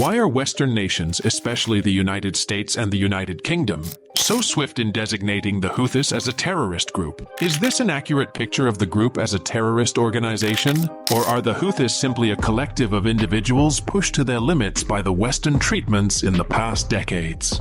Why are Western nations, especially the United States and the United Kingdom, so swift in designating the Houthis as a terrorist group? Is this an accurate picture of the group as a terrorist organization? Or are the Houthis simply a collective of individuals pushed to their limits by the Western treatments in the past decades?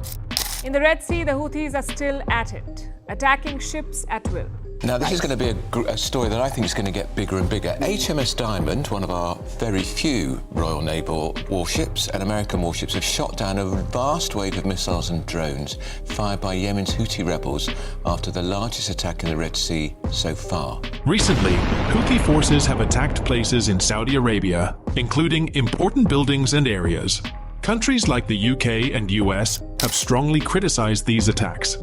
In the Red Sea, the Houthis are still at it, attacking ships at will. Now, this is going to be a story that I think is going to get bigger and bigger. HMS Diamond, one of our very few Royal Naval warships and American warships, have shot down a vast wave of missiles and drones fired by Yemen's Houthi rebels after the largest attack in the Red Sea so far. Recently, Houthi forces have attacked places in Saudi Arabia, including important buildings and areas. Countries like the UK and US have strongly criticized these attacks,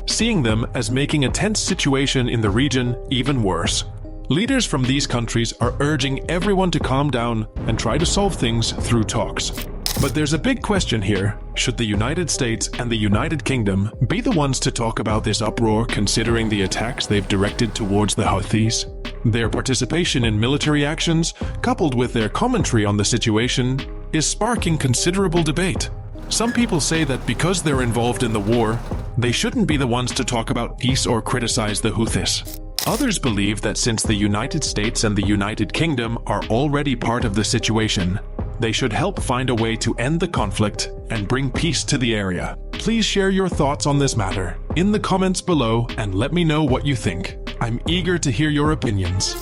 seeing them as making a tense situation in the region even worse. Leaders from these countries are urging everyone to calm down and try to solve things through talks. But there's a big question here. Should the United States and the United Kingdom be the ones to talk about this uproar, considering the attacks they've directed towards the Houthis? Their participation in military actions, coupled with their commentary on the situation, is sparking considerable debate. Some people say that because they're involved in the war, they shouldn't be the ones to talk about peace or criticize the Houthis. Others believe that since the United States and the United Kingdom are already part of the situation, they should help find a way to end the conflict and bring peace to the area. Please share your thoughts on this matter in the comments below and let me know what you think. I'm eager to hear your opinions.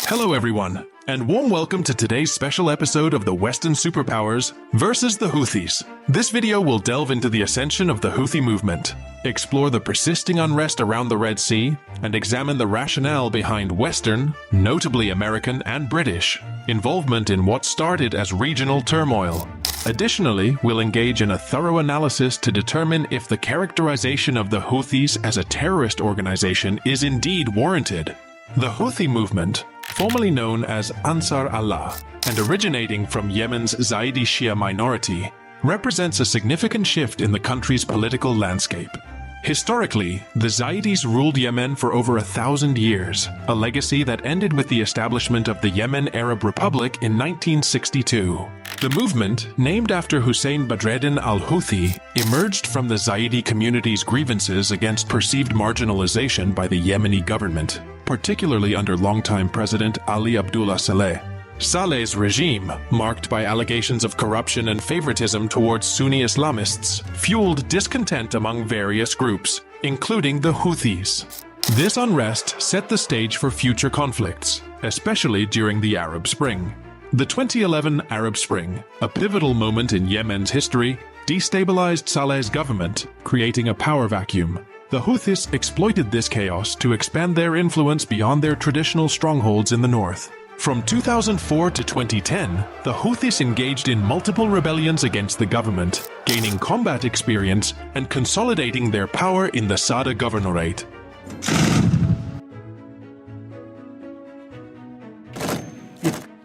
Hello everyone, and warm welcome to today's special episode of the Western Superpowers versus the Houthis. This video will delve into the ascension of the Houthi movement, explore the persisting unrest around the Red Sea, and examine the rationale behind Western, notably American and British, involvement in what started as regional turmoil. Additionally, we'll engage in a thorough analysis to determine if the characterization of the Houthis as a terrorist organization is indeed warranted. The Houthi movement, formerly known as Ansar Allah and originating from Yemen's Zaidi Shia minority, represents a significant shift in the country's political landscape. Historically, the Zaidis ruled Yemen for over 1,000 years, a legacy that ended with the establishment of the Yemen Arab Republic in 1962. The movement, named after Hussein Badreddin al-Houthi, emerged from the Zaidi community's grievances against perceived marginalization by the Yemeni government, particularly under longtime President Ali Abdullah Saleh. Saleh's regime, marked by allegations of corruption and favoritism towards Sunni Islamists, fueled discontent among various groups, including the Houthis. This unrest set the stage for future conflicts, especially during the Arab Spring. The 2011 Arab Spring, a pivotal moment in Yemen's history, destabilized Saleh's government, creating a power vacuum. The Houthis exploited this chaos to expand their influence beyond their traditional strongholds in the north. From 2004 to 2010, the Houthis engaged in multiple rebellions against the government, gaining combat experience and consolidating their power in the Sada Governorate.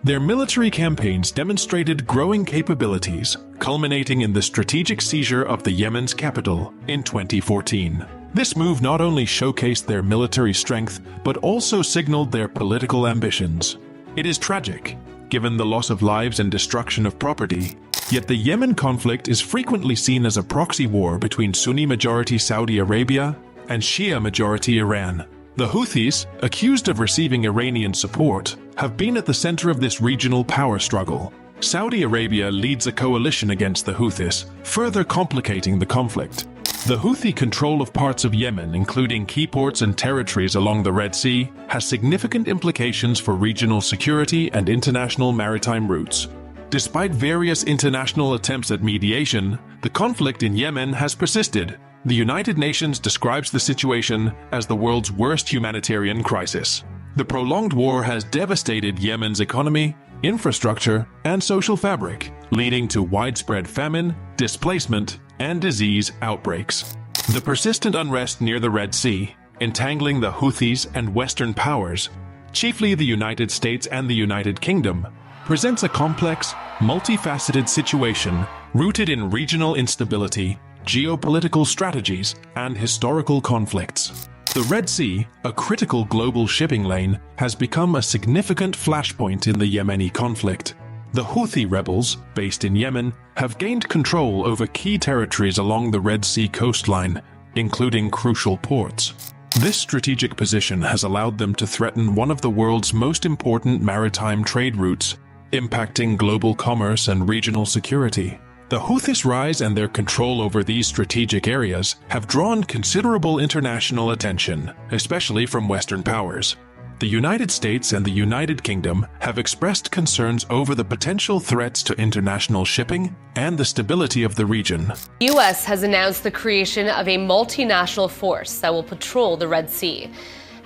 Their military campaigns demonstrated growing capabilities, culminating in the strategic seizure of the Yemen's capital in 2014. This move not only showcased their military strength, but also signaled their political ambitions. It is tragic, given the loss of lives and destruction of property, yet the Yemen conflict is frequently seen as a proxy war between Sunni-majority Saudi Arabia and Shia-majority Iran. The Houthis, accused of receiving Iranian support, have been at the center of this regional power struggle. Saudi Arabia leads a coalition against the Houthis, further complicating the conflict. The Houthi control of parts of Yemen, including key ports and territories along the Red Sea, has significant implications for regional security and international maritime routes. Despite various international attempts at mediation, the conflict in Yemen has persisted. The United Nations describes the situation as the world's worst humanitarian crisis. The prolonged war has devastated Yemen's economy, infrastructure, and social fabric, leading to widespread famine, displacement, and disease outbreaks. The persistent unrest near the Red Sea, entangling the Houthis and Western powers, chiefly the United States and the United Kingdom, presents a complex, multifaceted situation rooted in regional instability, geopolitical strategies, and historical conflicts. The Red Sea, a critical global shipping lane, has become a significant flashpoint in the Yemeni conflict. The Houthi rebels, based in Yemen, have gained control over key territories along the Red Sea coastline, including crucial ports. This strategic position has allowed them to threaten one of the world's most important maritime trade routes, impacting global commerce and regional security. The Houthis' rise and their control over these strategic areas have drawn considerable international attention, especially from Western powers. The United States and the United Kingdom have expressed concerns over the potential threats to international shipping and the stability of the region. The U.S. has announced the creation of a multinational force that will patrol the Red Sea.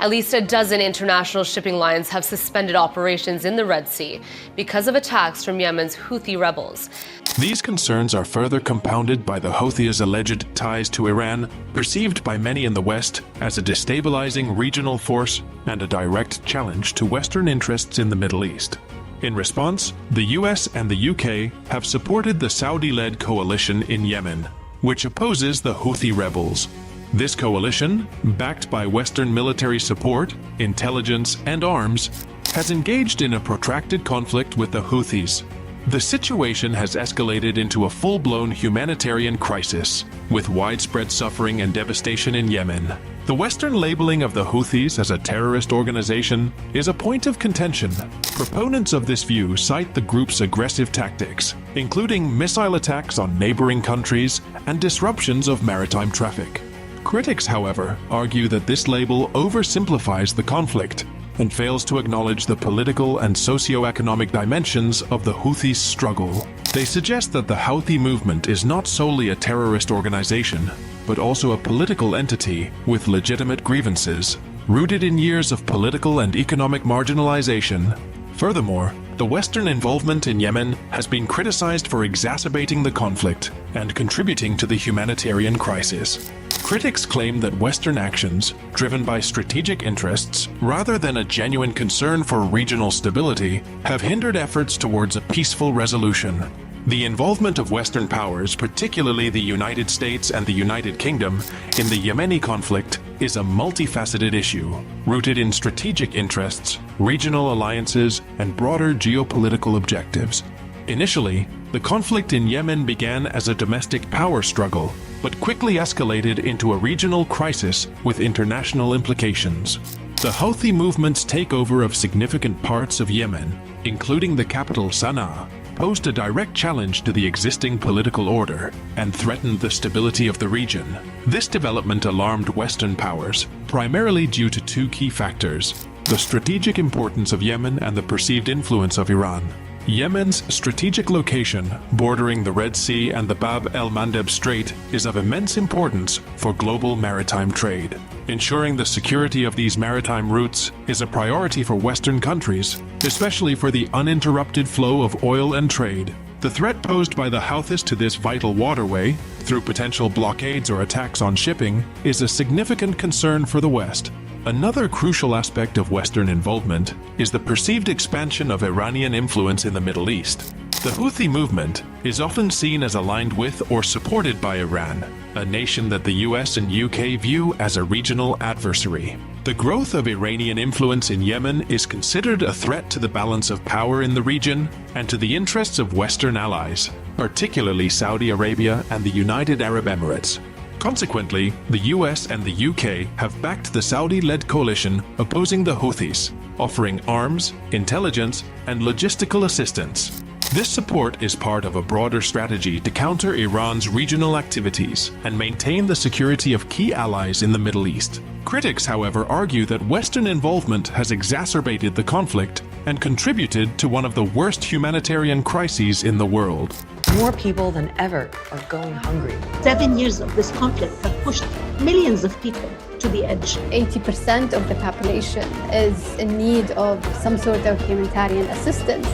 At least a dozen international shipping lines have suspended operations in the Red Sea because of attacks from Yemen's Houthi rebels. These concerns are further compounded by the Houthis' alleged ties to Iran, perceived by many in the West as a destabilizing regional force and a direct challenge to Western interests in the Middle East. In response, the US and the UK have supported the Saudi-led coalition in Yemen, which opposes the Houthi rebels. This coalition, backed by Western military support, intelligence, and arms, has engaged in a protracted conflict with the Houthis. The situation has escalated into a full-blown humanitarian crisis, with widespread suffering and devastation in Yemen. The Western labeling of the Houthis as a terrorist organization is a point of contention. Proponents of this view cite the group's aggressive tactics, including missile attacks on neighboring countries and disruptions of maritime traffic. Critics, however, argue that this label oversimplifies the conflict and fails to acknowledge the political and socio-economic dimensions of the Houthis' struggle. They suggest that the Houthi movement is not solely a terrorist organization, but also a political entity with legitimate grievances, rooted in years of political and economic marginalization. Furthermore, the Western involvement in Yemen has been criticized for exacerbating the conflict and contributing to the humanitarian crisis. Critics claim that Western actions, driven by strategic interests rather than a genuine concern for regional stability, have hindered efforts towards a peaceful resolution. The involvement of Western powers, particularly the United States and the United Kingdom, in the Yemeni conflict is a multifaceted issue, rooted in strategic interests, regional alliances, and broader geopolitical objectives. Initially, the conflict in Yemen began as a domestic power struggle, but quickly escalated into a regional crisis with international implications. The Houthi movement's takeover of significant parts of Yemen, including the capital Sana'a, posed a direct challenge to the existing political order and threatened the stability of the region. This development alarmed Western powers, primarily due to two key factors: the strategic importance of Yemen and the perceived influence of Iran. Yemen's strategic location, bordering the Red Sea and the Bab el-Mandeb Strait, is of immense importance for global maritime trade. Ensuring the security of these maritime routes is a priority for Western countries, especially for the uninterrupted flow of oil and trade. The threat posed by the Houthis to this vital waterway, through potential blockades or attacks on shipping, is a significant concern for the West. Another crucial aspect of Western involvement is the perceived expansion of Iranian influence in the Middle East. The Houthi movement is often seen as aligned with or supported by Iran, a nation that the US and UK view as a regional adversary. The growth of Iranian influence in Yemen is considered a threat to the balance of power in the region and to the interests of Western allies, particularly Saudi Arabia and the United Arab Emirates. Consequently, the US and the UK have backed the Saudi-led coalition opposing the Houthis, offering arms, intelligence, and logistical assistance. This support is part of a broader strategy to counter Iran's regional activities and maintain the security of key allies in the Middle East. Critics, however, argue that Western involvement has exacerbated the conflict and contributed to one of the worst humanitarian crises in the world. More people than ever are going hungry. 7 years of this conflict have pushed millions of people to the edge. 80% of the population is in need of some sort of humanitarian assistance.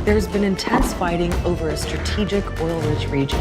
There's been intense fighting over a strategic oil-rich region.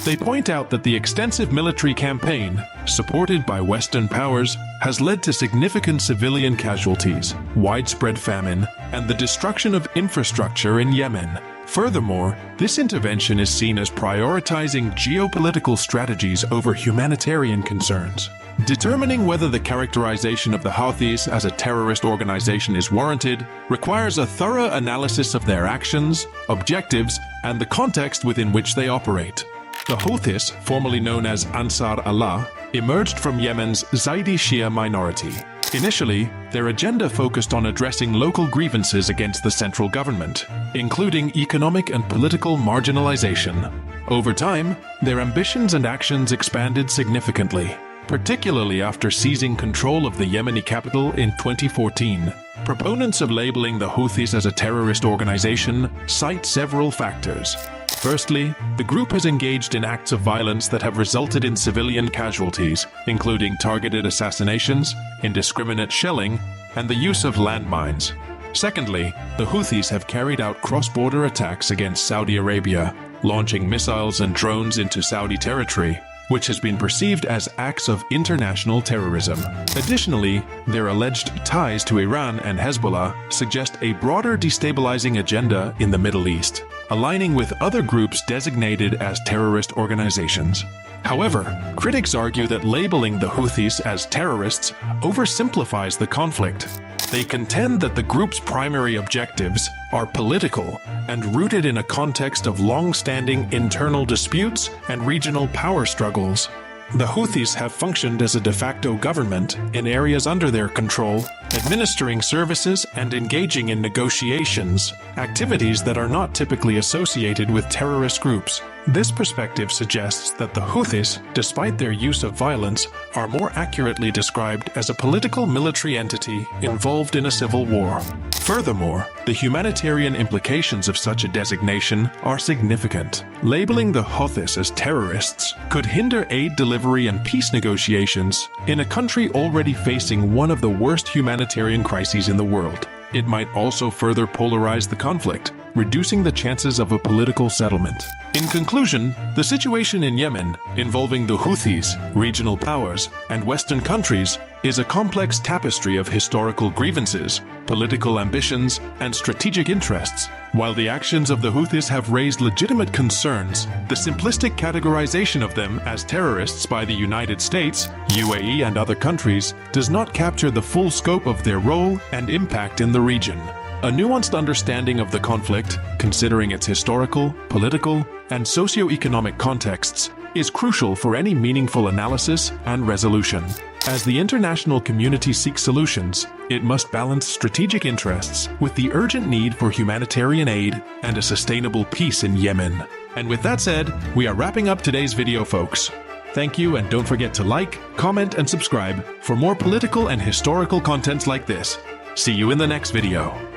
They point out that the extensive military campaign, supported by Western powers, has led to significant civilian casualties, widespread famine, and the destruction of infrastructure in Yemen. Furthermore, this intervention is seen as prioritizing geopolitical strategies over humanitarian concerns. Determining whether the characterization of the Houthies as a terrorist organization is warranted requires a thorough analysis of their actions, objectives, and the context within which they operate. The Houthies, formerly known as Ansar Allah, emerged from Yemen's Zaidi Shia minority. Initially, their agenda focused on addressing local grievances against the central government, including economic and political marginalization. Over time, their ambitions and actions expanded significantly, particularly after seizing control of the Yemeni capital in 2014. Proponents of labeling the Houthis as a terrorist organization cite several factors. Firstly, the group has engaged in acts of violence that have resulted in civilian casualties, including targeted assassinations, indiscriminate shelling, and the use of landmines. Secondly, the Houthis have carried out cross-border attacks against Saudi Arabia, launching missiles and drones into Saudi territory, which has been perceived as acts of international terrorism. Additionally, their alleged ties to Iran and Hezbollah suggest a broader destabilizing agenda in the Middle East, aligning with other groups designated as terrorist organizations. However, critics argue that labeling the Houthis as terrorists oversimplifies the conflict. They contend that the group's primary objectives are political and rooted in a context of long-standing internal disputes and regional power struggles. The Houthis have functioned as a de facto government in areas under their control, administering services and engaging in negotiations, activities that are not typically associated with terrorist groups. This perspective suggests that the Houthis, despite their use of violence, are more accurately described as a political military entity involved in a civil war. Furthermore, the humanitarian implications of such a designation are significant. Labeling the Houthis as terrorists could hinder aid delivery and peace negotiations in a country already facing one of the worst humanitarian crises in the world. It might also further polarize the conflict, reducing the chances of a political settlement. In conclusion, the situation in Yemen, involving the Houthis, regional powers, and Western countries, is a complex tapestry of historical grievances, political ambitions, and strategic interests. While the actions of the Houthis have raised legitimate concerns, the simplistic categorization of them as terrorists by the United States, UAE, and other countries does not capture the full scope of their role and impact in the region. A nuanced understanding of the conflict, considering its historical, political, and socio-economic contexts, is crucial for any meaningful analysis and resolution. As the international community seeks solutions, it must balance strategic interests with the urgent need for humanitarian aid and a sustainable peace in Yemen. And with that said, we are wrapping up today's video, folks. Thank you, and don't forget to like, comment, and subscribe for more political and historical contents like this. See you in the next video.